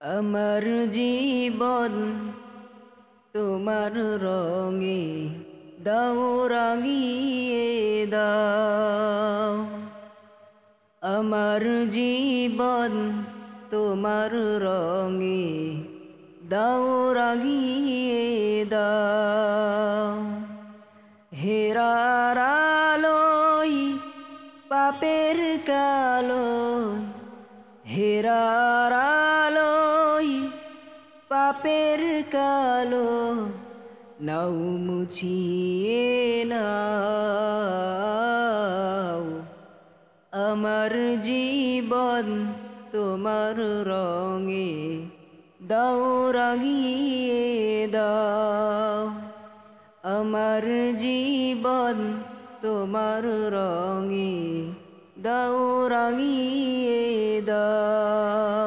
আমার জীবন তোমার রঙে দাও রাঙিয়ে দাও। আমার জীবন তোমার রঙে দাও রাঙিয়ে দাও। হেরার আলোয় পাপের কালোয়, হেরার আলোয় পাপের কালো নাও মুছিয়ে নাও। আমার জীবন তোমার রঙে দাও রাঙিয়ে দাও। আমার জীবন তোমার রঙে দাও রাঙিয়ে দাও।